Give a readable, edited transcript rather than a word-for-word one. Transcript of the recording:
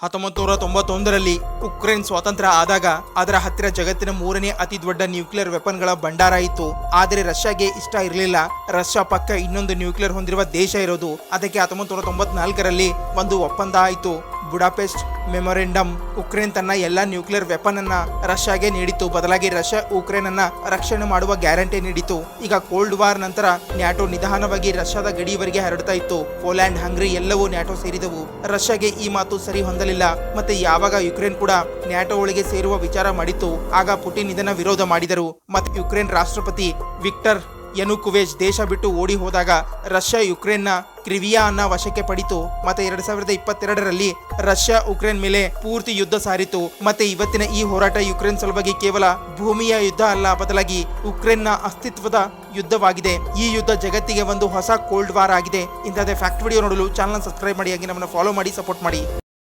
1991ರಲ್ಲಿ Ukraine ಸ್ವಾತಂತ್ರ್ಯ ಆದಾಗ ಅದರ ಹತ್ತಿರ ಜಗತ್ತಿನ 3ನೇ ಅತಿ ದೊಡ್ಡ ನ್ಯೂಕ್ಲಿಯರ್ ವೆಪನ್ಗಳ ಭಂಡಾರ ಇತ್ತು. ಆದರೆ ರಷ್ಯಾಗೆ ಇಷ್ಟ ಇರಲಿಲ್ಲ. ರಷ್ಯಾ ಪಕ್ಕ ಇನ್ನೊಂದು ನ್ಯೂಕ್ಲಿಯರ್ ಹೊಂದಿರುವ ದೇಶ ಇರೋದು. ಅದಕ್ಕೆ 1994ರಲ್ಲಿ ಒಂದು ಒಪ್ಪಂದ ಆಯಿತು, ಬುಡಾಪೆಸ್ಟ್ ಮೆಮೊರೆಂಡಮ್. ಉಕ್ರೇನ್ ತನ್ನ ಎಲ್ಲಾ ನ್ಯೂಕ್ಲಿಯರ್ ವೆಪನ್ ಅನ್ನ ರಷ್ಯಾಗೆ ನೀಡಿತು. ಬದಲಾಗಿ ರಷ್ಯಾ ಉಕ್ರೇನ್ ಅನ್ನ ರಕ್ಷಣೆ ಮಾಡುವ ಗ್ಯಾರಂಟಿ ನೀಡಿತು. ಈಗ ಕೋಲ್ಡ್ ವಾರ್ ನಂತರ ನ್ಯಾಟೋ ನಿಧಾನವಾಗಿ ರಷ್ಯಾದ ಗಡಿಯವರೆಗೆ ಹರಡ್ತಾ ಇತ್ತು. ಪೋಲ್ಯಾಂಡ್, ಹಂಗರಿ ಎಲ್ಲವೂ ನ್ಯಾಟೋ ಸೇರಿದವು. ರಷ್ಯಾಗೆ ಈ ಮಾತು ಸರಿ ಹೊಂದಲಿಲ್ಲ. ಮತ್ತೆ ಯಾವಾಗ ಯುಕ್ರೇನ್ ಕೂಡ ನ್ಯಾಟೋ ಒಳಗೆ ಸೇರುವ ವಿಚಾರ ಮಾಡಿತ್ತು, ಆಗ ಪುಟಿನ್ ಇದನ್ನ ವಿರೋಧ ಮಾಡಿದರು. ಮತ್ತೆ ಯುಕ್ರೇನ್ ರಾಷ್ಟ್ರಪತಿ ವಿಕ್ಟರ್ ಯನುಕೋವಿಚ್ ದೇಶ ಬಿಟ್ಟು ಓಡಿ ಹೋದಾಗ ರಷ್ಯಾ ಯುಕ್ರೇನ್ನ ಕ್ರಿವಿಯಾ ಅನ್ನ ವಶಕ್ಕೆ ಪಡಿತು. ಮತ್ತೆ 2022ರಲ್ಲಿ ರಷ್ಯಾ ಉಕ್ರೇನ್ ಮೇಲೆ ಪೂರ್ತಿ ಯುದ್ಧ ಸಾರಿತು. ಮತ್ತೆ ಇವತ್ತಿನ ಈ ಹೋರಾಟ ಯುಕ್ರೇನ್ ಸಲುವಾಗಿ ಕೇವಲ ಭೂಮಿಯ ಯುದ್ಧ ಅಲ್ಲ, ಬದಲಾಗಿ ಉಕ್ರೇನ್ನ ಅಸ್ತಿತ್ವದ ಯುದ್ಧವಾಗಿದೆ. ಈ ಯುದ್ಧ ಜಗತ್ತಿಗೆ ಒಂದು ಹೊಸ ಕೋಲ್ಡ್ ವಾರ್ ಆಗಿದೆ. ಇಂಥದೇ ಫ್ಯಾಕ್ಟ್ ವಿಡಿಯೋ ನೋಡಲು ಚಾನಲ್ ಸಬ್ಸ್ಕ್ರೈಬ್ ಮಾಡಿ, ಹಾಗೆ ನಮ್ಮನ್ನು ಫಾಲೋ ಮಾಡಿ, ಸಪೋರ್ಟ್ ಮಾಡಿ.